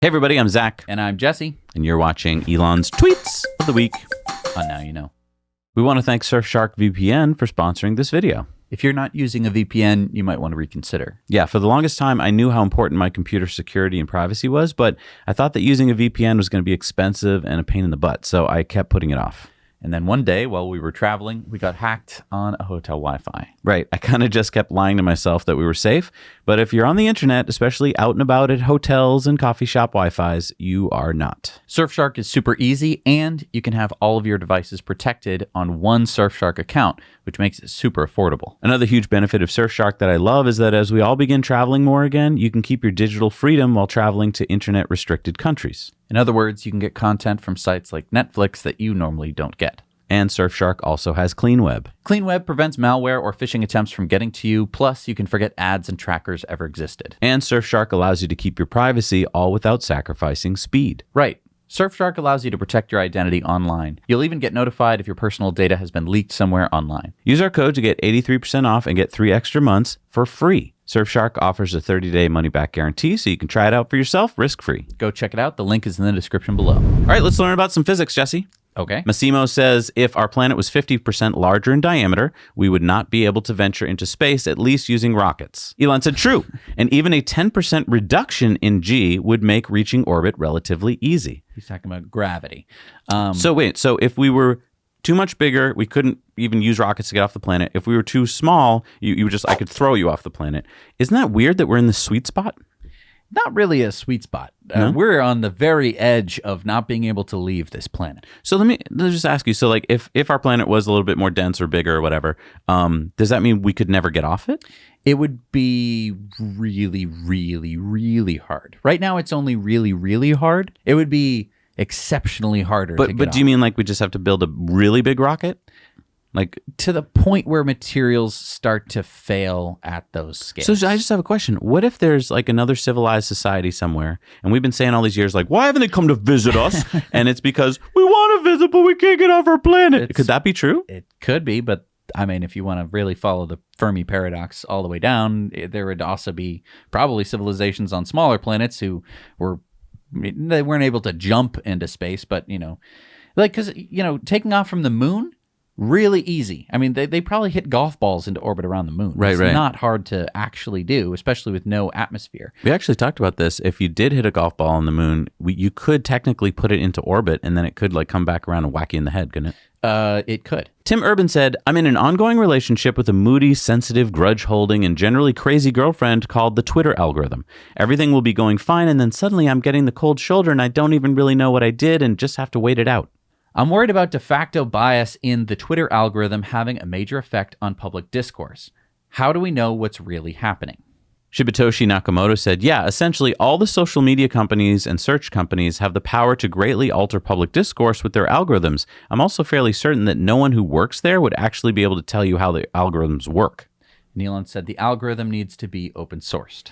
Hey everybody, I'm Zach. And I'm Jesse. And you're watching Elon's Tweets of the Week on Now You Know. We want to thank Surfshark VPN for sponsoring this video. If you're not using a VPN, you might want to reconsider. Yeah, for the longest time, I knew how important my computer security and privacy was, but I thought that using a VPN was going to be expensive and a pain in the butt, so I kept putting it off. And then one day, while we were traveling, we got hacked on a hotel Wi-Fi. Right. I kind of just kept lying to myself that we were safe. But if you're on the internet, especially out and about at hotels and coffee shop Wi-Fis, you are not. Surfshark is super easy, and you can have all of your devices protected on one Surfshark account, which makes it super affordable. Another huge benefit of Surfshark that I love is that as we all begin traveling more again, you can keep your digital freedom while traveling to internet-restricted countries. In other words, you can get content from sites like Netflix that you normally don't get. And Surfshark also has Clean Web. Clean Web prevents malware or phishing attempts from getting to you, plus you can forget ads and trackers ever existed. And Surfshark allows you to keep your privacy all without sacrificing speed. Right. Surfshark allows you to protect your identity online. You'll even get notified if your personal data has been leaked somewhere online. Use our code to get 83% off and get 3 extra months for free. Surfshark offers a 30-day money-back guarantee, so you can try it out for yourself risk-free. Go check it out. The link is in the description below. All right, let's learn about some physics, Jesse. Okay. Massimo says if our planet was 50% larger in diameter, we would not be able to venture into space, at least using rockets. Elon said true. And even a 10% reduction in G would make reaching orbit relatively easy. He's talking about gravity. So if we were too much bigger, we couldn't even use rockets to get off the planet. If we were too small, I could throw you off the planet. Isn't that weird that we're in the sweet spot? Not really a sweet spot. No? We're on the very edge of not being able to leave this planet. So let's just ask you. So like if our planet was a little bit more dense or bigger or whatever, does that mean we could never get off it? It would be really, really, really hard. Right now, it's only really, really hard. It would be exceptionally harder to get But do you mean like we just have to build a really big rocket? Like to the point where materials start to fail at those scales. So I just have a question. What if there's like another civilized society somewhere, and we've been saying all these years, like, why haven't they come to visit us? And it's because we want to visit, but we can't get off our planet. Could that be true? It could be, but I mean, if you want to really follow the Fermi paradox all the way down, there would also be probably civilizations on smaller planets who they weren't able to jump into space, but, because taking off from the moon, really easy. I mean, they probably hit golf balls into orbit around the moon. Right, it's not hard to actually do, especially with no atmosphere. We actually talked about this. If you did hit a golf ball on the moon, you could technically put it into orbit, and then it could like come back around and whack you in the head, couldn't it? It could. Tim Urban said, I'm in an ongoing relationship with a moody, sensitive, grudge-holding, and generally crazy girlfriend called the Twitter algorithm. Everything will be going fine, and then suddenly I'm getting the cold shoulder, and I don't even really know what I did and just have to wait it out. I'm worried about de facto bias in the Twitter algorithm having a major effect on public discourse. How do we know what's really happening? Shibatoshi Nakamoto said, yeah, essentially all the social media companies and search companies have the power to greatly alter public discourse with their algorithms. I'm also fairly certain that no one who works there would actually be able to tell you how the algorithms work. Elon said the algorithm needs to be open sourced.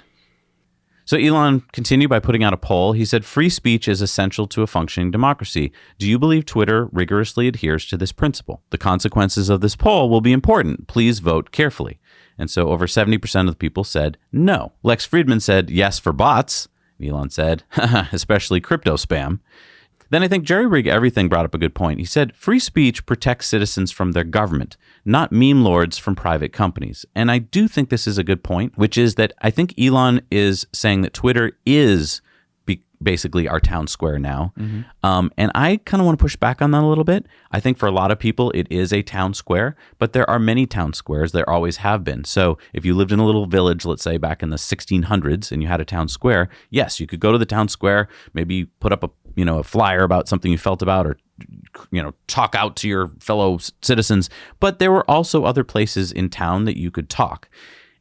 So Elon continued by putting out a poll. He said, free speech is essential to a functioning democracy. Do you believe Twitter rigorously adheres to this principle? The consequences of this poll will be important. Please vote carefully. And so over 70% of the people said no. Lex Friedman said yes for bots. Elon said, especially crypto spam. Then I think Jerry Rig Everything brought up a good point. He said, free speech protects citizens from their government, not meme lords from private companies. And I do think this is a good point, which is that I think Elon is saying that Twitter is basically our town square now. Mm-hmm. And I kind of want to push back on that a little bit. I think for a lot of people, it is a town square, but there are many town squares. There always have been. So if you lived in a little village, let's say back in the 1600s, and you had a town square, yes, you could go to the town square, maybe put up a flyer about something you felt about, or talk out to your fellow citizens. But there were also other places in town that you could talk.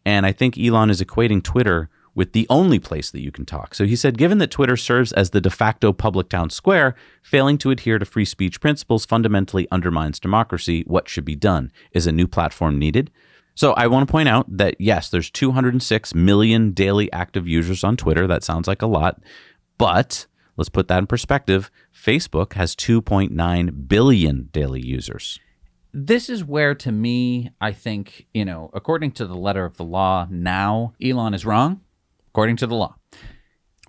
And I think Elon is equating Twitter with the only place that you can talk. So he said, given that Twitter serves as the de facto public town square, failing to adhere to free speech principles fundamentally undermines democracy. What should be done? Is a new platform needed? So I want to point out that, yes, there's 206 million daily active users on Twitter. That sounds like a lot. But let's put that in perspective. Facebook has 2.9 billion daily users. This is where, to me, I think, according to the letter of the law now, Elon is wrong. According to the law.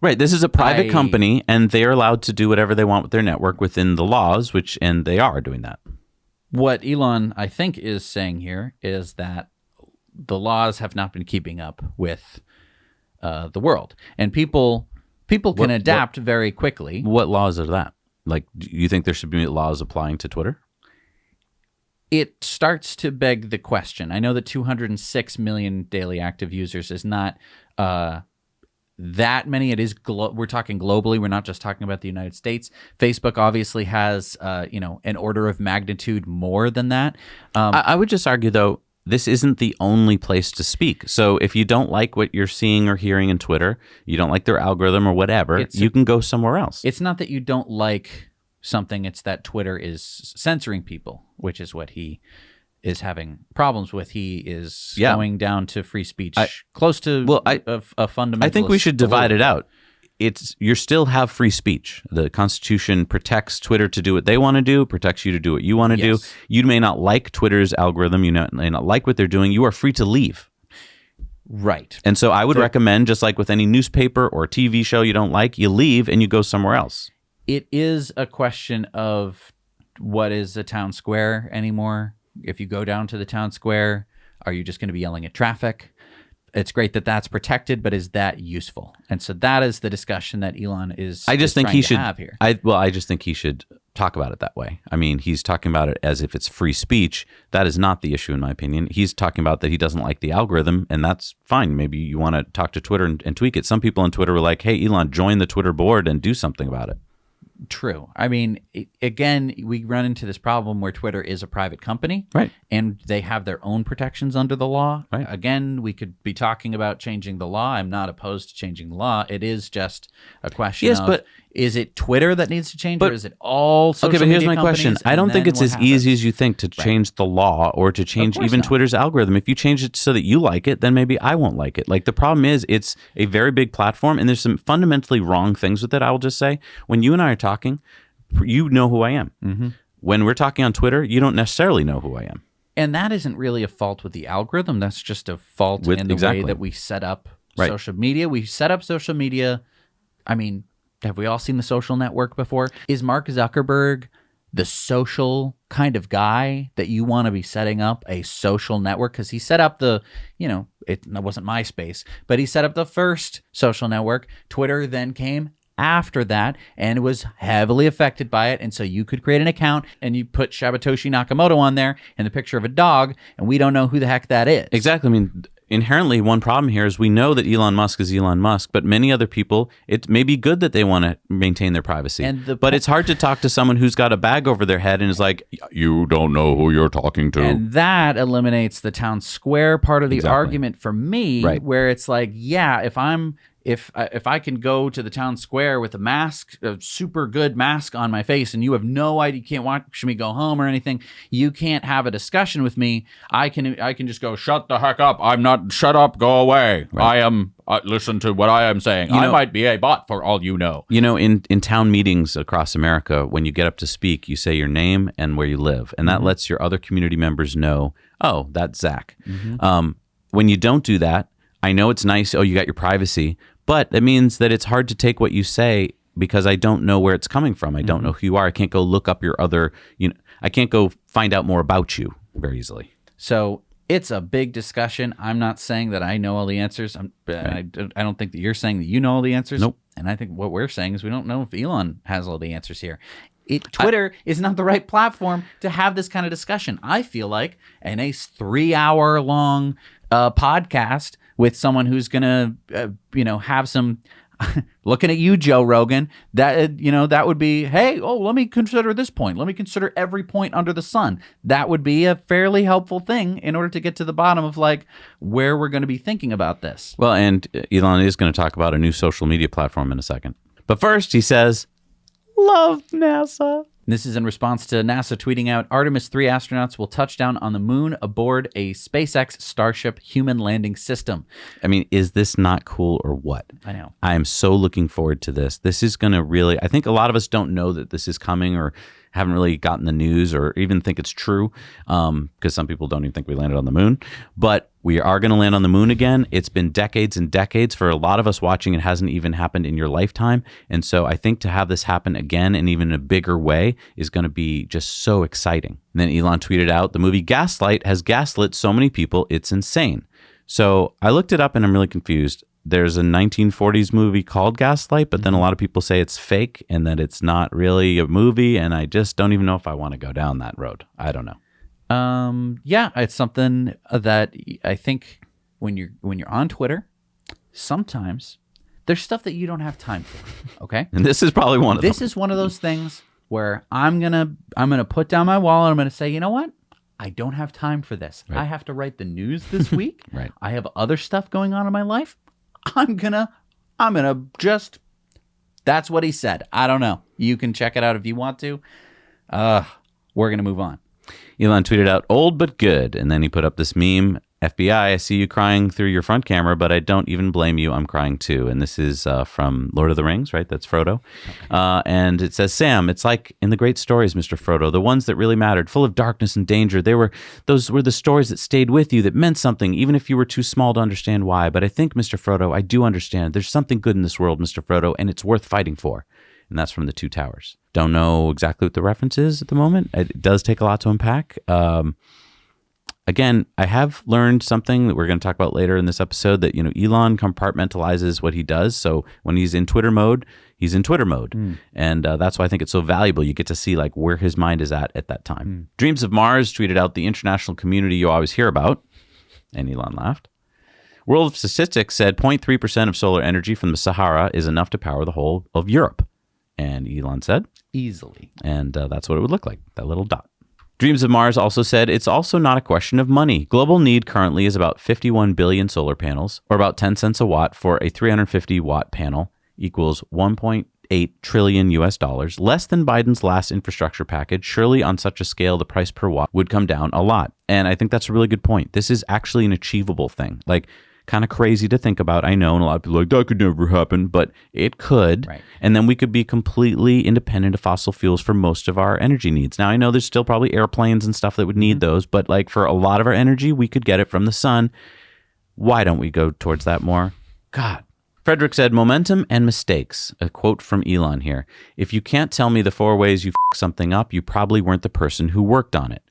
Right. This is a private company, and they're allowed to do whatever they want with their network within the laws, and they are doing that. What Elon, I think, is saying here is that the laws have not been keeping up with the world, and people can adapt very quickly. What laws are that? Like, do you think there should be laws applying to Twitter? It starts to beg the question. I know that 206 million daily active users is not that many. It is we're talking globally. We're not just talking about the United States. Facebook obviously has an order of magnitude more than that. I would just argue, though, this isn't the only place to speak. So if you don't like what you're seeing or hearing in Twitter, you don't like their algorithm or whatever, you can go somewhere else. It's not that you don't like something. It's that Twitter is censoring people, which is what he is having problems with. He is going down to free speech, close to a fundamentalist. I think we should divide it out. You still have free speech. The Constitution protects Twitter to do what they want to do, protects you to do what you want to do. You may not like Twitter's algorithm. You may not like what they're doing. You are free to leave. Right. And so I would recommend, just like with any newspaper or TV show you don't like, you leave and you go somewhere else. It is a question of what is a town square anymore. If you go down to the town square, are you just going to be yelling at traffic? It's great that that's protected, but is that useful? And so that is the discussion that Elon is. I just think he should have here. I just think he should talk about it that way. I mean, he's talking about it as if it's free speech. That is not the issue, in my opinion. He's talking about that he doesn't like the algorithm, and that's fine. Maybe you want to talk to Twitter and tweak it. Some people on Twitter were like, "Hey, Elon, join the Twitter board and do something about it." True. I mean, again, we run into this problem where Twitter is a private company, right? And they have their own protections under the law. Right. Again, we could be talking about changing the law. I'm not opposed to changing the law. It is just a question of, is it Twitter that needs to change, or is it all social media here's my question. I don't think it's as easy as you think to change the law or to change even Twitter's algorithm. If you change it so that you like it, then maybe I won't like it. Like, the problem is it's a very big platform, and there's some fundamentally wrong things with it. I will just say, when you and I are talking, you know who I am. Mm-hmm. When we're talking on Twitter, you don't necessarily know who I am. And that isn't really a fault with the algorithm. That's just a fault in the way that we set up social media. We set up social media. I mean, have we all seen The Social Network before? Is Mark Zuckerberg the social kind of guy that you want to be setting up a social network? Because he set up it wasn't MySpace, but he set up the first social network. Twitter then came after that and was heavily affected by it. And so you could create an account and you put Satoshi Nakamoto on there and the picture of a dog, and we don't know who the heck that is. Exactly. I mean, inherently, one problem here is we know that Elon Musk is Elon Musk, but many other people, it may be good that they want to maintain their privacy. But it's hard to talk to someone who's got a bag over their head and is like, you don't know who you're talking to. And that eliminates the town square part of the argument for me, where it's like, if I can go to the town square with a mask, a super good mask on my face, and you have no idea, you can't watch me go home or anything, you can't have a discussion with me. I can just go, shut the heck up. I'm not, shut up, go away. I am, listen to what I am saying. I might be a bot for all you know. You know, in town meetings across America, when you get up to speak, you say your name and where you live. And that lets your other community members know, oh, that's Zach. Mm-hmm. When you don't do that, I know it's nice, oh, you got your privacy, but that means that it's hard to take what you say because I don't know where it's coming from. I don't know who you are. I can't go look up your other, I can't go find out more about you very easily. So it's a big discussion. I'm not saying that I know all the answers. I don't think that you're saying that you know all the answers. Nope. And I think what we're saying is we don't know if Elon has all the answers here. Twitter is not the right platform to have this kind of discussion. I feel like in a 3-hour-long podcast with someone who's going to, have some, looking at you, Joe Rogan, that would be, hey, let me consider this point. Let me consider every point under the sun. That would be a fairly helpful thing in order to get to the bottom of where we're going to be thinking about this. Well, and Elon is going to talk about a new social media platform in a second. But first, he says, love NASA. This is in response to NASA tweeting out, Artemis 3 astronauts will touch down on the moon aboard a SpaceX Starship human landing system. I mean, is this not cool or what? I know. I am so looking forward to this. This is going to really, I think a lot of us don't know that this is coming, or haven't really gotten the news or even think it's true, because some people don't even think we landed on the moon. But we are going to land on the moon again. It's been decades and decades. For a lot of us watching, it hasn't even happened in your lifetime. And so I think to have this happen again and even in a bigger way is going to be just so exciting. And then Elon tweeted out, the movie Gaslight has gaslit so many people, it's insane. So I looked it up and I'm really confused. There's a 1940s movie called Gaslight, but then a lot of people say it's fake and that it's not really a movie. And I just don't even know if I want to go down that road. I don't know. Yeah, it's something that I think when you're on Twitter, sometimes there's stuff that you don't have time for. Okay, And this is probably one of them. this is one of those things where I'm gonna put down my wallet. I'm gonna say, you know what? I don't have time for this. Right. I have to write the news this week. Right. I have other stuff going on in my life. I'm gonna just. That's what he said. I don't know. You can check it out if you want to. We're gonna move on. Elon tweeted out, old but good. And then he put up this meme, FBI, I see you crying through your front camera, but I don't even blame you. I'm crying too. And this is from Lord of the Rings, right? That's Frodo. Okay. And it says, Sam, it's like in the great stories, Mr. Frodo, the ones that really mattered, full of darkness and danger. Those were the stories that stayed with you, that meant something, even if you were too small to understand why. But I think, Mr. Frodo, I do understand. There's something good in this world, Mr. Frodo, and it's worth fighting for. And that's from The Two Towers. Don't know exactly what the reference is at the moment. It does take a lot to unpack. Again, I have learned something that we're going to talk about later in this episode, that, Elon compartmentalizes what he does. So when he's in Twitter mode, he's in Twitter mode. And that's why I think it's so valuable. You get to see like where his mind is at that time. Dreams of Mars tweeted out, the international community you always hear about. And Elon laughed. World of Statistics said 0.3% of solar energy from the Sahara is enough to power the whole of Europe. And Elon said, Easily. and that's what it would look like, that little dot. Dreams of Mars also said, it's also not a question of money. Global need currently is about 51 billion solar panels, or about 10 cents a watt for a 350 watt panel, equals 1.8 trillion US dollars, less than Biden's last infrastructure package. Surely on such a scale, the price per watt would come down a lot. And I think that's a really good point. This is actually an achievable thing. Like, kind of crazy to think about, I know, and a lot of people are like, that could never happen, but it could. Right. And then we could be completely independent of fossil fuels for most of our energy needs. Now, I know there's still probably airplanes and stuff that would need those, but like for a lot of our energy, we could get it from the sun. Why don't we go towards that more? God. Frederick said, momentum and mistakes. A quote from Elon here. If you can't tell me the 4 ways you f*** something up, you probably weren't the person who worked on it.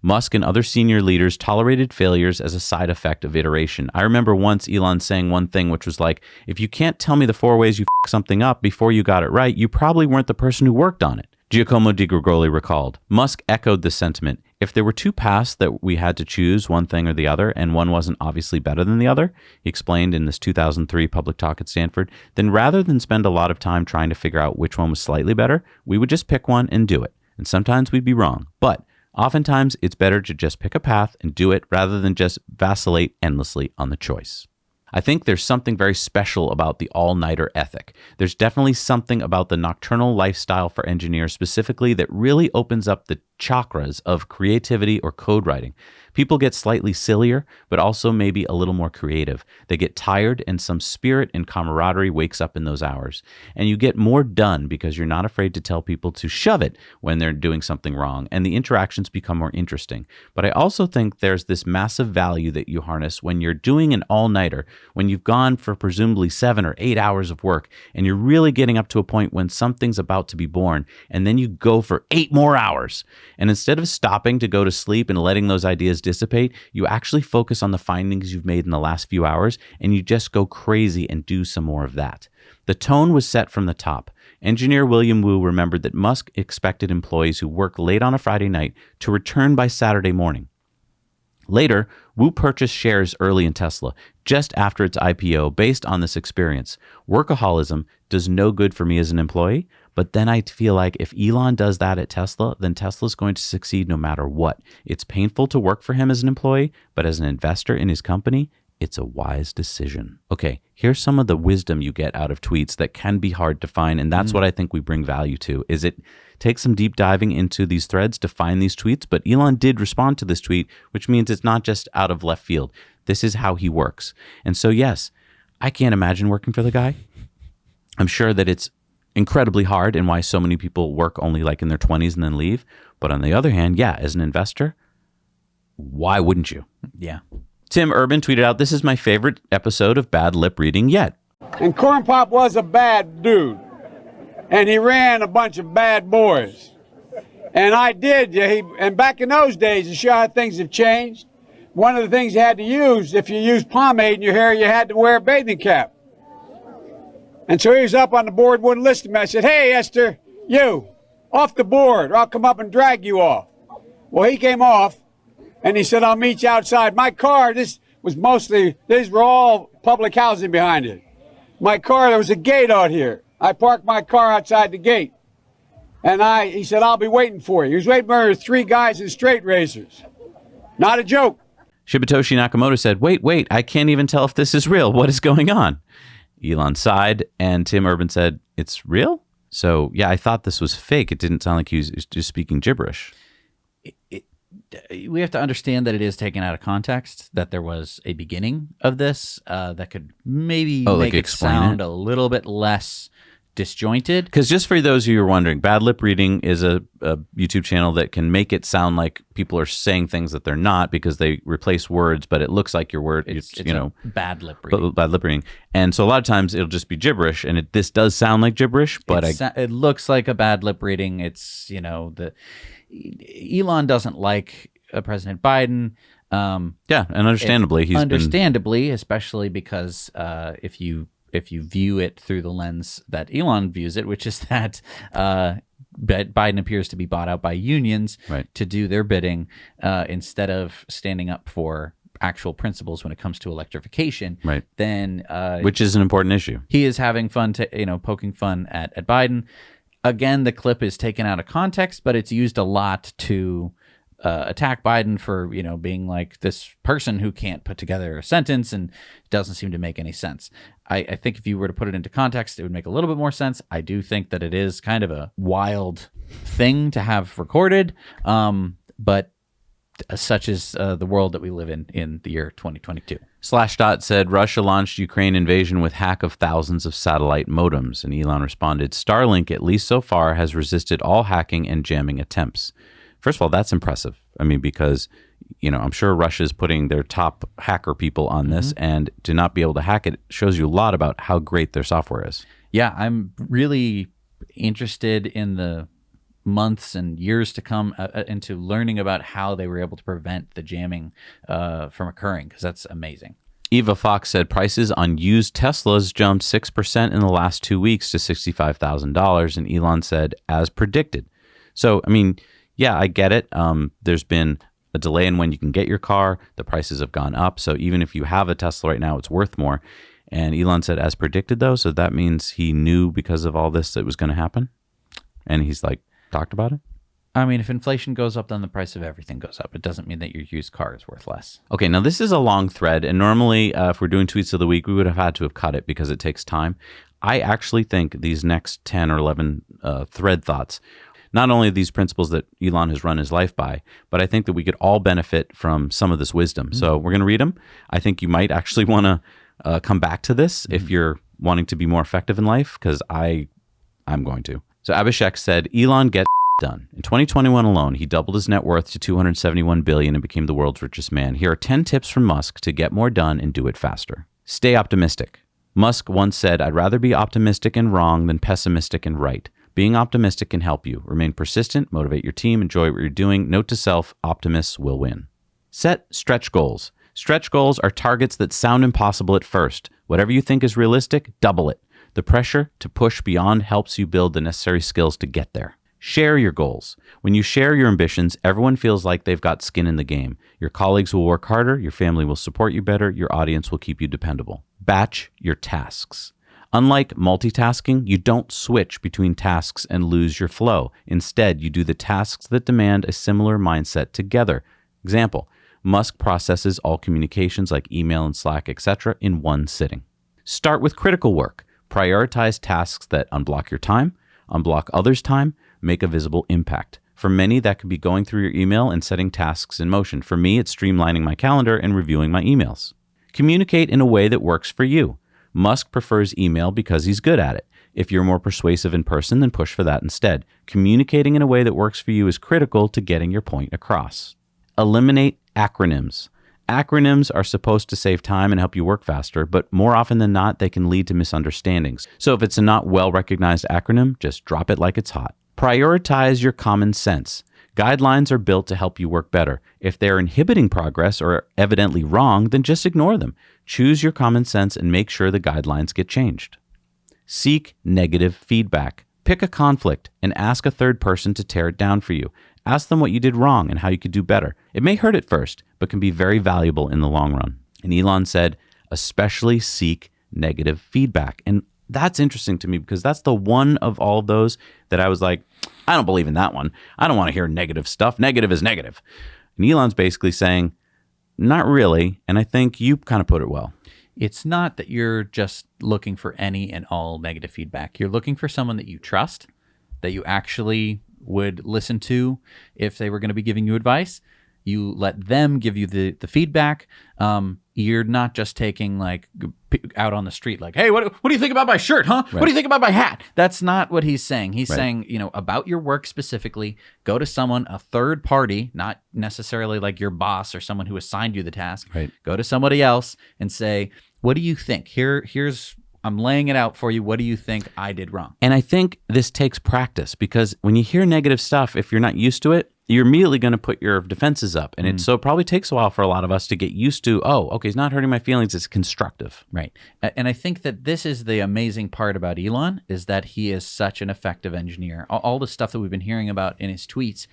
Musk and other senior leaders tolerated failures as a side effect of iteration. I remember once Elon saying one thing, which was like, if you can't tell me the 4 ways you f*** something up before you got it right, you probably weren't the person who worked on it. Giacomo Di Grigoli recalled. Musk echoed the sentiment. If there were 2 paths that we had to choose, one thing or the other, and one wasn't obviously better than the other, he explained in this 2003 public talk at Stanford, then rather than spend a lot of time trying to figure out which one was slightly better, we would just pick one and do it. And sometimes we'd be wrong. But oftentimes, it's better to just pick a path and do it rather than just vacillate endlessly on the choice. I think there's something very special about the all-nighter ethic. There's definitely something about the nocturnal lifestyle for engineers specifically that really opens up the chakras of creativity or code writing. People get slightly sillier, but also maybe a little more creative. They get tired, and some spirit and camaraderie wakes up in those hours. And you get more done because you're not afraid to tell people to shove it when they're doing something wrong, and the interactions become more interesting. But I also think there's this massive value that you harness when you're doing an all-nighter, when you've gone for presumably 7 or 8 hours of work, and you're really getting up to a point when something's about to be born, and then you go for 8 more hours. And instead of stopping to go to sleep and letting those ideas dissipate, you actually focus on the findings you've made in the last few hours, and you just go crazy and do some more of that. The tone was set from the top. Engineer William Wu remembered that Musk expected employees who work late on a Friday night to return by Saturday morning. Later, Wu purchased shares early in Tesla, just after its IPO, based on this experience. Workaholism does no good for me as an employee, but then I feel like if Elon does that at Tesla, then Tesla's going to succeed no matter what. It's painful to work for him as an employee, but as an investor in his company, it's a wise decision. Okay, here's some of the wisdom you get out of tweets that can be hard to find, and that's what I think we bring value to, is it takes some deep diving into these threads to find these tweets, but Elon did respond to this tweet, which means it's not just out of left field. This is how he works. And so, yes, I can't imagine working for the guy. I'm sure that it's incredibly hard and why so many people work only like in their 20s and then leave. But on the other hand, yeah, as an investor, why wouldn't you? Yeah. Tim Urban tweeted out, "This is my favorite episode of bad lip reading yet." And Corn Pop was a bad dude. And he ran a bunch of bad boys. And I did. And back in those days, to show how things have changed, one of the things you had to use, if you used pomade in your hair, you had to wear a bathing cap. And so he was up on the board, wouldn't listen to me. I said, "Hey, Esther, you, off the board, or I'll come up and drag you off." Well, he came off, and he said, "I'll meet you outside." My car, these were all public housing behind it. My car, there was a gate out here. I parked my car outside the gate. And he said, "I'll be waiting for you." He was waiting for 3 guys in straight razors. Not a joke. Shibatoshi Nakamoto said, wait, I can't even tell if this is real. What is going on? Elon sighed, and Tim Urban said, "It's real?" So, yeah, I thought this was fake. It didn't sound like he was just speaking gibberish. We have to understand that it is taken out of context, that there was a beginning of this that could maybe make it sound a little bit less disjointed. Because just for those of you who are wondering, Bad Lip Reading is a YouTube channel that can make it sound like people are saying things that they're not because they replace words, but it looks like your word. It's bad lip reading. Bad lip reading. And so a lot of times it'll just be gibberish, and this does sound like gibberish, but it looks like a bad lip reading. It's, Elon doesn't like President Biden. Yeah, and understandably, especially because if you view it through the lens that Elon views it, which is that Biden appears to be bought out by unions to do their bidding instead of standing up for actual principles when it comes to electrification, then which is an important issue. He is having fun, poking fun at Biden. Again, the clip is taken out of context, but it's used a lot to attack Biden for, being like this person who can't put together a sentence and doesn't seem to make any sense. I think if you were to put it into context, it would make a little bit more sense. I do think that it is kind of a wild thing to have recorded, but such is the world that we live in the year 2022. Slashdot said Russia launched Ukraine invasion with hack of thousands of satellite modems, and Elon responded, "Starlink, at least so far, has resisted all hacking and jamming attempts." First of all, that's impressive. I mean, because, I'm sure Russia's putting their top hacker people on this, and to not be able to hack it shows you a lot about how great their software is. Yeah, I'm really interested in the months and years to come into learning about how they were able to prevent the jamming from occurring, because that's amazing. Eva Fox said prices on used Teslas jumped 6% in the last 2 weeks to $65,000, and Elon said, as predicted. So, I mean, yeah, I get it. There's been a delay in when you can get your car. The prices have gone up. So even if you have a Tesla right now, it's worth more. And Elon said, as predicted, though. So that means he knew because of all this that it was going to happen. And he's talked about it. I mean, if inflation goes up, then the price of everything goes up. It doesn't mean that your used car is worth less. Okay, now this is a long thread. And normally, if we're doing tweets of the week, we would have had to have cut it because it takes time. I actually think these next 10 or 11 thread thoughts, not only these principles that Elon has run his life by, but I think that we could all benefit from some of this wisdom. So we're going to read them. I think you might actually want to come back to this if you're wanting to be more effective in life, because I'm going to. So Abhishek said, Elon gets done. In 2021 alone, he doubled his net worth to $271 billion and became the world's richest man. Here are 10 tips from Musk to get more done and do it faster. Stay optimistic. Musk once said, I'd rather be optimistic and wrong than pessimistic and right. Being optimistic can help you. Remain persistent, motivate your team, enjoy what you're doing. Note to self, optimists will win. Set stretch goals. Stretch goals are targets that sound impossible at first. Whatever you think is realistic, double it. The pressure to push beyond helps you build the necessary skills to get there. Share your goals. When you share your ambitions, everyone feels like they've got skin in the game. Your colleagues will work harder, your family will support you better, your audience will keep you dependable. Batch your tasks. Unlike multitasking, you don't switch between tasks and lose your flow. Instead, you do the tasks that demand a similar mindset together. Example, Musk processes all communications like email and Slack, etc. in one sitting. Start with critical work. Prioritize tasks that unblock your time, unblock others' time, make a visible impact. For many, that could be going through your email and setting tasks in motion. For me, it's streamlining my calendar and reviewing my emails. Communicate in a way that works for you. Musk prefers email because he's good at it. If you're more persuasive in person, then push for that instead. Communicating in a way that works for you is critical to getting your point across. Eliminate acronyms. Acronyms are supposed to save time and help you work faster, but more often than not, they can lead to misunderstandings. So if it's a not well-recognized acronym, just drop it like it's hot. Prioritize your common sense. Guidelines are built to help you work better. If they're inhibiting progress or are evidently wrong, then just ignore them. Choose your common sense and make sure the guidelines get changed. Seek negative feedback. Pick a conflict and ask a third person to tear it down for you. Ask them what you did wrong and how you could do better. It may hurt at first, but can be very valuable in the long run. And Elon said, especially seek negative feedback. And that's interesting to me because that's the one of all of those that I was like, I don't believe in that one. I don't want to hear negative stuff. Negative is negative. And Elon's basically saying, not really. And I think you kind of put it well. It's not that you're just looking for any and all negative feedback. You're looking for someone that you trust, that you actually would listen to if they were going to be giving you advice. You let them give you the feedback. You're not just taking like out on the street like, hey, what do you think about my shirt, huh? Right. What do you think about my hat? That's not what he's saying. He's saying, about your work specifically, go to someone, a third party, not necessarily like your boss or someone who assigned you the task. Right. Go to somebody else and say, what do you think? Here's I'm laying it out for you. What do you think I did wrong? And I think this takes practice because when you hear negative stuff, if you're not used to it, you're immediately going to put your defenses up. And so it probably takes a while for a lot of us to get used to, oh, okay, he's not hurting my feelings. It's constructive. Right. And I think that this is the amazing part about Elon is that he is such an effective engineer. All the stuff that we've been hearing about in his tweets,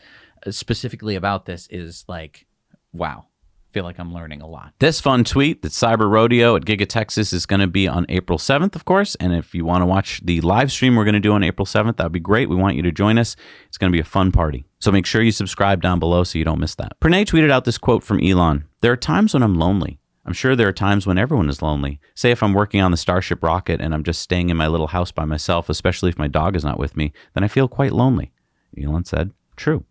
specifically about this, is like, wow. Feel like I'm learning a lot. This fun tweet that Cyber Rodeo at Giga Texas is going to be on April 7th, of course. And if you want to watch the live stream we're going to do on April 7th, that would be great. We want you to join us. It's going to be a fun party. So make sure you subscribe down below so you don't miss that. Pranay tweeted out this quote from Elon. There are times when I'm lonely. I'm sure there are times when everyone is lonely. Say if I'm working on the Starship rocket and I'm just staying in my little house by myself, especially if my dog is not with me, then I feel quite lonely. Elon said, true.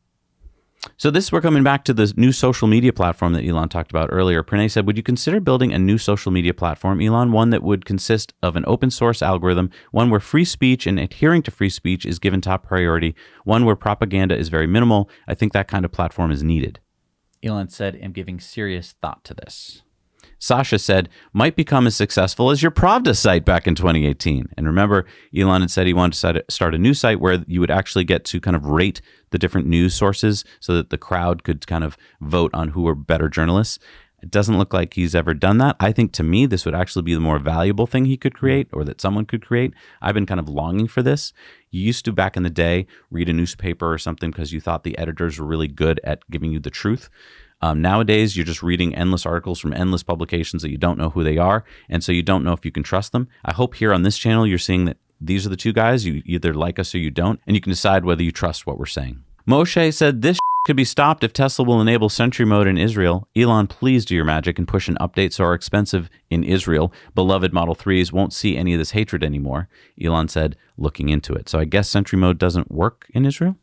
So we're coming back to the new social media platform that Elon talked about earlier. Pranay said, would you consider building a new social media platform, Elon, one that would consist of an open source algorithm, one where free speech and adhering to free speech is given top priority, one where propaganda is very minimal? I think that kind of platform is needed. Elon said, I'm giving serious thought to this. Sasha said, might become as successful as your Pravda site back in 2018. And remember, Elon had said he wanted to start a new site where you would actually get to kind of rate the different news sources so that the crowd could kind of vote on who were better journalists. It doesn't look like he's ever done that. I think to me, this would actually be the more valuable thing he could create or that someone could create. I've been kind of longing for this. You used to, back in the day, read a newspaper or something because you thought the editors were really good at giving you the truth. Nowadays, you're just reading endless articles from endless publications that you don't know who they are, and so you don't know if you can trust them. I hope here on this channel you're seeing that these are the two guys. You either like us or you don't, and you can decide whether you trust what we're saying. Moshe said, this could be stopped if Tesla will enable Sentry Mode in Israel. Elon, please do your magic and push an update so our expensive in Israel beloved Model 3s won't see any of this hatred anymore. Elon said, looking into it. So I guess Sentry Mode doesn't work in Israel?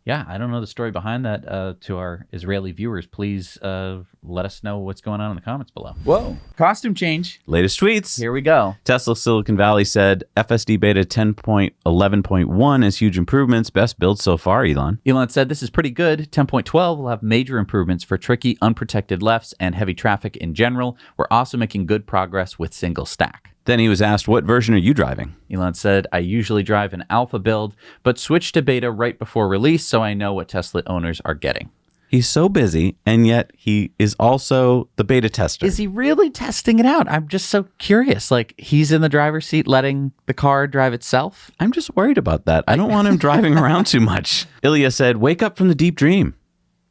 Yeah, I don't know the story behind that. To our Israeli viewers, please let us know what's going on in the comments below. Whoa. Costume change. Latest tweets. Here we go. Tesla Silicon Valley said FSD beta 10.11.1 is huge improvements. Best build so far, Elon. Elon said this is pretty good. 10.12 will have major improvements for tricky, unprotected lefts and heavy traffic in general. We're also making good progress with single stack. Then he was asked, what version are you driving? Elon said, I usually drive an alpha build, but switched to beta right before release, so I know what Tesla owners are getting. He's so busy, and yet he is also the beta tester. Is he really testing it out? I'm just so curious. Like, he's in the driver's seat letting the car drive itself? I'm just worried about that. I don't want him driving around too much. Ilya said, wake up from the deep dream.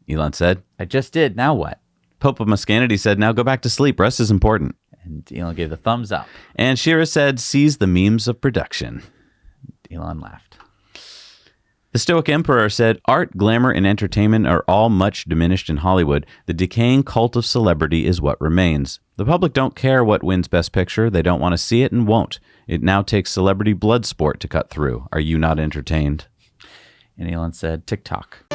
Elon said, I just did. Now what? Pope of Muscanity said, now go back to sleep. Rest is important. And Elon gave the thumbs up. And Shira said, seize the memes of production. Elon laughed. The Stoic Emperor said, art, glamour, and entertainment are all much diminished in Hollywood. The decaying cult of celebrity is what remains. The public don't care what wins Best Picture. They don't want to see it and won't. It now takes celebrity blood sport to cut through. Are you not entertained? And Elon said, TikTok.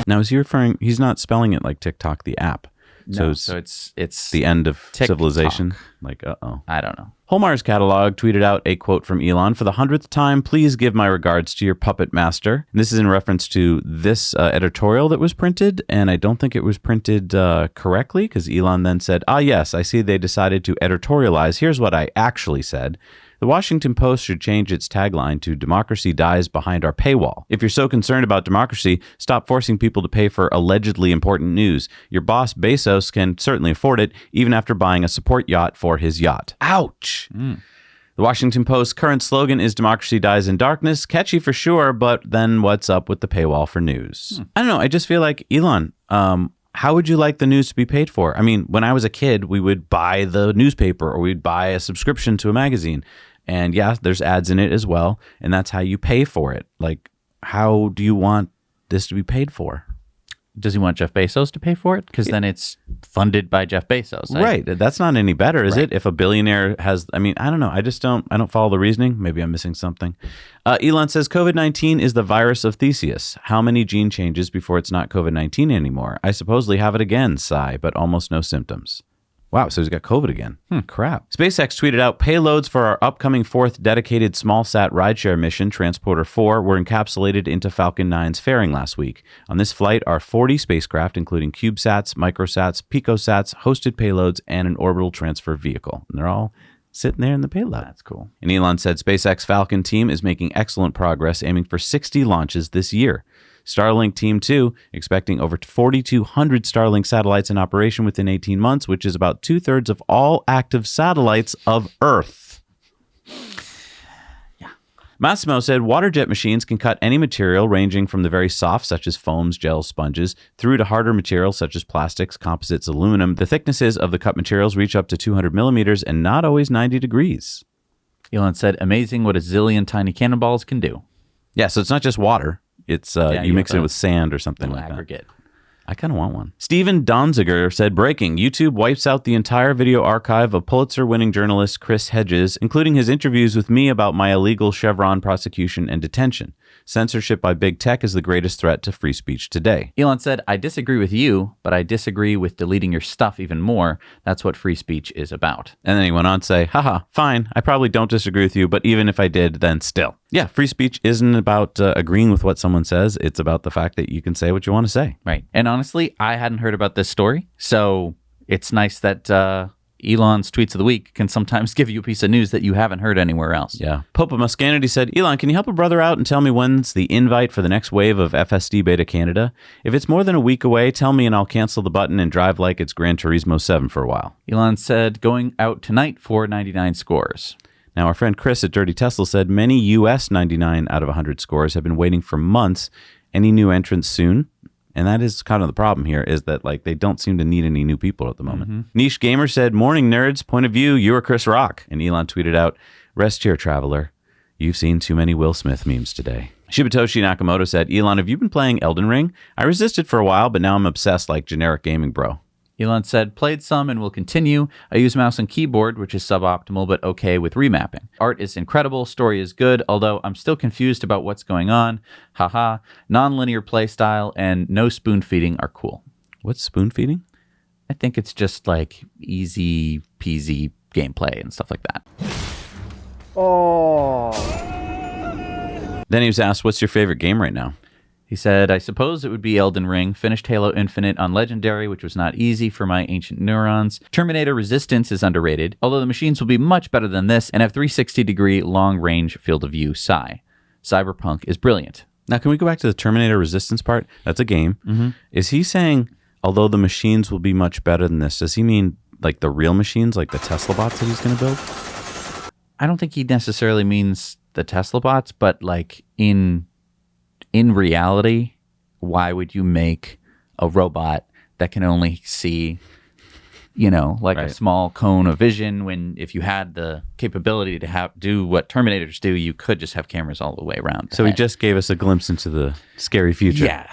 Now, is he referring, he's not spelling it like TikTok, the app. No, So it's the end of TikTok. civilization. Like, uh-oh. I don't know. Holmar's catalog tweeted out a quote from Elon. For the 100th time, please give my regards to your puppet master. And this is in reference to this editorial that was printed, and I don't think it was printed correctly, because Elon then said, yes, I see they decided to editorialize. Here's what I actually said. The Washington Post should change its tagline to "Democracy dies behind our paywall." If you're so concerned about democracy, stop forcing people to pay for allegedly important news. Your boss, Bezos, can certainly afford it, even after buying a support yacht for his yacht. Ouch! The Washington Post's current slogan is "Democracy dies in darkness." Catchy for sure, but then what's up with the paywall for news? I don't know. I just feel like, Elon, how would you like the news to be paid for? I mean, when I was a kid, we would buy the newspaper or we'd buy a subscription to a magazine. And yeah, there's ads in it as well. And that's how you pay for it. Like, how do you want this to be paid for? Does he want Jeff Bezos to pay for it? Because then it's funded by Jeff Bezos. Right. That's not any better, is it? If a billionaire has, I mean, I don't know. I don't follow the reasoning. Maybe I'm missing something. Elon says COVID-19 is the virus of Theseus. How many gene changes before it's not COVID-19 anymore? I supposedly have it again, sigh, but almost no symptoms. Wow, so he's got COVID again. Crap. SpaceX tweeted out, payloads for our upcoming 4th dedicated small-sat rideshare mission, Transporter 4, were encapsulated into Falcon 9's fairing last week. On this flight are 40 spacecraft, including CubeSats, Microsats, Picosats, hosted payloads, and an orbital transfer vehicle. And they're all sitting there in the payload. That's cool. And Elon said SpaceX Falcon team is making excellent progress, aiming for 60 launches this year. Starlink Team 2, expecting over 4,200 Starlink satellites in operation within 18 months, which is about 2/3 of all active satellites of Earth. Yeah. Massimo said water jet machines can cut any material ranging from the very soft, such as foams, gels, sponges, through to harder materials such as plastics, composites, aluminum. The thicknesses of the cut materials reach up to 200 millimeters and not always 90 degrees. Elon said, amazing what a zillion tiny cannonballs can do. Yeah, so it's not just water. It's you mix it with sand or something like aggregate. that. I kind of want one. Steven Donziger said, breaking, YouTube wipes out the entire video archive of Pulitzer-winning journalist Chris Hedges, including his interviews with me about my illegal Chevron prosecution and detention. Censorship by big tech is the greatest threat to free speech today. Elon said, I disagree with you, but I disagree with deleting your stuff even more. That's what free speech is about. And then he went on to say, haha, fine, I probably don't disagree with you, but even if I did, then still. Yeah, free speech isn't about agreeing with what someone says. It's about the fact that you can say what you want to say. Right. And honestly, I hadn't heard about this story, so it's nice that Elon's Tweets of the Week can sometimes give you a piece of news that you haven't heard anywhere else. Yeah. Popa Muscanity said, Elon, can you help a brother out and tell me when's the invite for the next wave of FSD Beta Canada? If it's more than a week away, tell me and I'll cancel the button and drive like it's Gran Turismo 7 for a while. Elon said, going out tonight for 99 scores. Now, our friend Chris at Dirty Tesla said, many US 99 out of 100 scores have been waiting for months. Any new entrants soon? And that is kind of the problem here, is that like they don't seem to need any new people at the moment. Niche Gamer said, morning nerds, point of view, you are Chris Rock. And Elon tweeted out, rest here, traveler. You've seen too many Will Smith memes today. Shibatoshi Nakamoto said, Elon, have you been playing Elden Ring? I resisted for a while, but now I'm obsessed like generic gaming bro. Elon said, played some and will continue. I use mouse and keyboard, which is suboptimal, but okay with remapping. Art is incredible. Story is good, although I'm still confused about what's going on. Haha. Non-linear play style and no spoon feeding are cool. What's spoon feeding? I think it's just like easy peasy gameplay and stuff like that. Oh. Then he was asked, what's your favorite game right now? He said, I suppose it would be Elden Ring. Finished Halo Infinite on Legendary, which was not easy for my ancient neurons. Terminator Resistance is underrated, although the machines will be much better than this and have 360-degree long-range field of view. Sigh. Cyberpunk is brilliant. Now, can we go back to the Terminator Resistance part? That's a game. Is he saying, although the machines will be much better than this, does he mean like the real machines, like the Tesla bots that he's going to build? I don't think he necessarily means the Tesla bots, but like in reality, why would you make a robot that can only see, a small cone of vision when if you had the capability to do what Terminators do, you could just have cameras all the way around. So he just gave us a glimpse into the scary future. Yeah.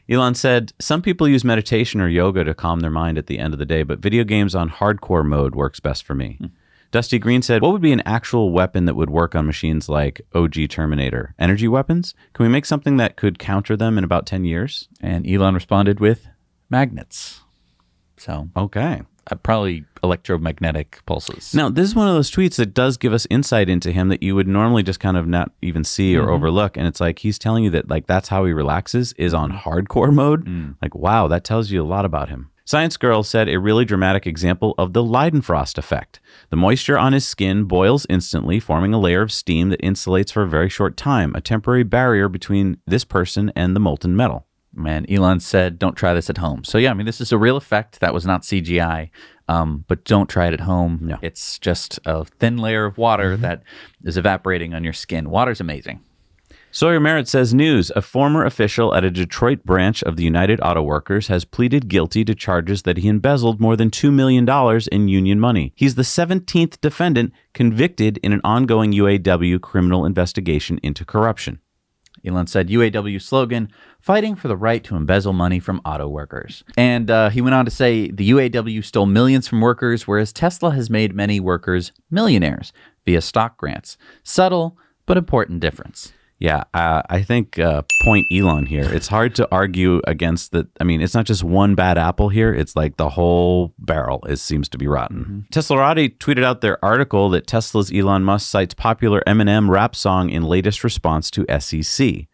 Elon said, some people use meditation or yoga to calm their mind at the end of the day, but video games on hardcore mode works best for me. Dusty Green said, what would be an actual weapon that would work on machines like OG Terminator? Energy weapons? Can we make something that could counter them in about 10 years? And Elon responded with magnets. So Okay. probably electromagnetic pulses. Now, this is one of those tweets that does give us insight into him that you would normally just kind of not even see or overlook. And it's like he's telling you that like that's how he relaxes is on hardcore mode. Like, wow, that tells you a lot about him. Science Girl said a really dramatic example of the Leidenfrost effect. The moisture on his skin boils instantly, forming a layer of steam that insulates for a very short time, a temporary barrier between this person and the molten metal. Man, Elon said, don't try this at home. So, yeah, I mean, this is a real effect. That was not CGI, but don't try it at home. No. It's just a thin layer of water that is evaporating on your skin. Water's amazing. Sawyer Merritt says, news, a former official at a Detroit branch of the United Auto Workers has pleaded guilty to charges that he embezzled more than $2 million in union money. He's the 17th defendant convicted in an ongoing UAW criminal investigation into corruption. Elon said UAW slogan, fighting for the right to embezzle money from auto workers. And he went on to say the UAW stole millions from workers, whereas Tesla has made many workers millionaires via stock grants. Subtle, but important difference. Yeah, I think point Elon here. It's hard to argue against that. I mean, it's not just one bad apple here. It's like the whole barrel seems to be rotten. Teslarati tweeted out their article that Tesla's Elon Musk cites popular Eminem rap song in latest response to SEC.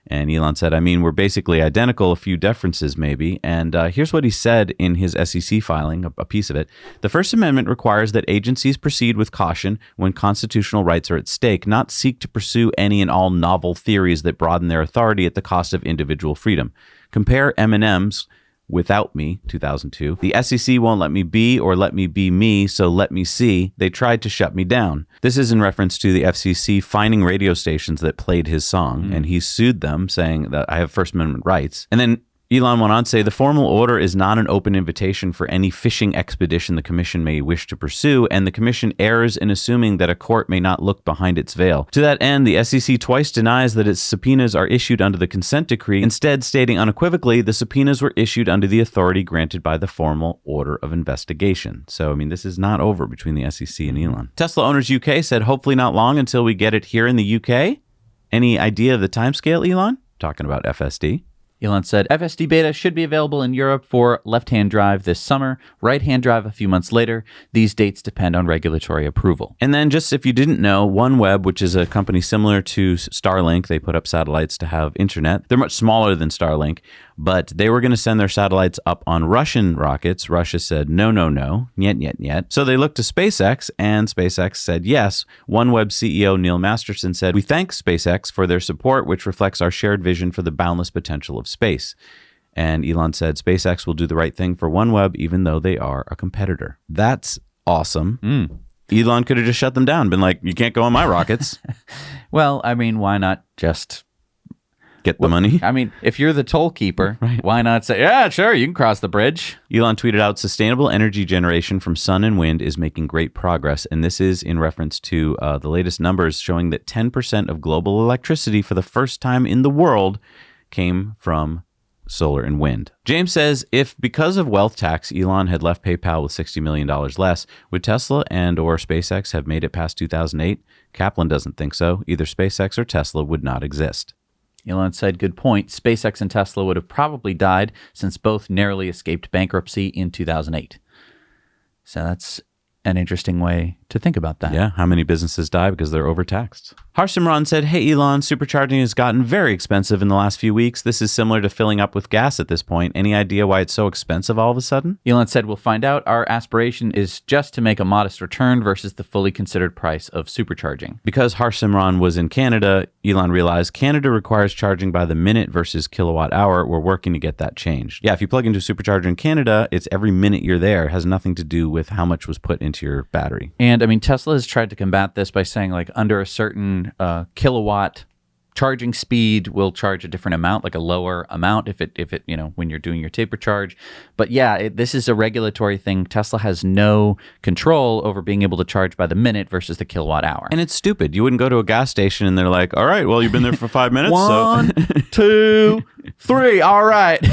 And Elon said, I mean, we're basically identical, a few differences maybe. And here's what he said in his SEC filing, a piece of it. The First Amendment requires that agencies proceed with caution when constitutional rights are at stake, not seek to pursue any and all novel theories that broaden their authority at the cost of individual freedom. Compare Eminem's Without Me, 2002. The SEC won't let me be or let me be me, so let me see. They tried to shut me down. This is in reference to the FCC fining radio stations that played his song, and he sued them, saying that I have First Amendment rights. And then Elon went on to say, the formal order is not an open invitation for any fishing expedition the commission may wish to pursue, and the commission errs in assuming that a court may not look behind its veil. To that end, the SEC twice denies that its subpoenas are issued under the consent decree, instead stating unequivocally the subpoenas were issued under the authority granted by the formal order of investigation. So, I mean, this is not over between the SEC and Elon. Tesla Owners UK said, hopefully not long until we get it here in the UK. Any idea of the timescale, Elon? Talking about FSD. Elon said FSD beta should be available in Europe for left-hand drive this summer, right-hand drive a few months later. These dates depend on regulatory approval. And then just if you didn't know, OneWeb, which is a company similar to Starlink, they put up satellites to have internet. They're much smaller than Starlink, but they were going to send their satellites up on Russian rockets. Russia said, no, yet. So they looked to SpaceX, and SpaceX said yes. OneWeb CEO Neil Masterson said, we thank SpaceX for their support, which reflects our shared vision for the boundless potential of space. And Elon said SpaceX will do the right thing for OneWeb, even though they are a competitor. That's awesome. Elon could have just shut them down, been like, you can't go on my rockets. Well, I mean, why not just get the money? I mean, if you're the toll keeper, why not say, yeah, sure, you can cross the bridge? Elon tweeted out, sustainable energy generation from sun and wind is making great progress. And this is in reference to the latest numbers showing that 10% of global electricity for the first time in the world came from solar and wind. James says, if because of wealth tax, Elon had left PayPal with $60 million less, would Tesla and or SpaceX have made it past 2008? Kaplan doesn't think so. Either SpaceX or Tesla would not exist. Elon said, good point. SpaceX and Tesla would have probably died since both narrowly escaped bankruptcy in 2008. So that's an interesting way to think about that. Yeah, how many businesses die because they're overtaxed? Harsimran said, hey, Elon, supercharging has gotten very expensive in the last few weeks. This is similar to filling up with gas at this point. Any idea why it's so expensive all of a sudden? Elon said, we'll find out. Our aspiration is just to make a modest return versus the fully considered price of supercharging. Because Harsimran was in Canada, Elon realized Canada requires charging by the minute versus kilowatt hour. We're working to get that changed. Yeah, if you plug into a supercharger in Canada, it's every minute you're there. It has nothing to do with how much was put into your battery. And I mean, Tesla has tried to combat this by saying like under a certain kilowatt charging speed will charge a different amount, like a lower amount if it you know, when you're doing your taper charge. But yeah, this is a regulatory thing. Tesla has no control over being able to charge by the minute versus the kilowatt hour. And it's stupid. You wouldn't go to a gas station and they're like, all right, well, you've been there for 5 minutes. 1, 2, 3. All right.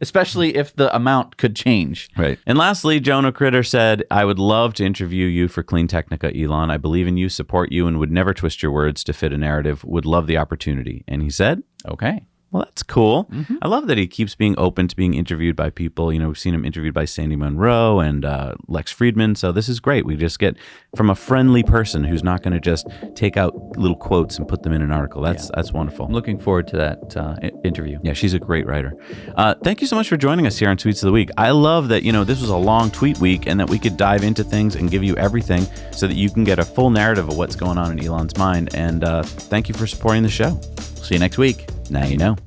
Especially if the amount could change. Right. And lastly, Jonah Critter said, I would love to interview you for Clean Technica, Elon. I believe in you, support you, and would never twist your words to fit a narrative. Would love the opportunity. And he said, okay. Well, that's cool. I love that he keeps being open to being interviewed by people. We've seen him interviewed by Sandy Munro and Lex Friedman. So this is great. We just get from a friendly person who's not going to just take out little quotes and put them in an article. That's wonderful. I'm looking forward to that interview. Yeah, she's a great writer. Thank you so much for joining us here on Tweets of the Week. I love that, this was a long tweet week and that we could dive into things and give you everything so that you can get a full narrative of what's going on in Elon's mind. And thank you for supporting the show. See you next week. Now you know.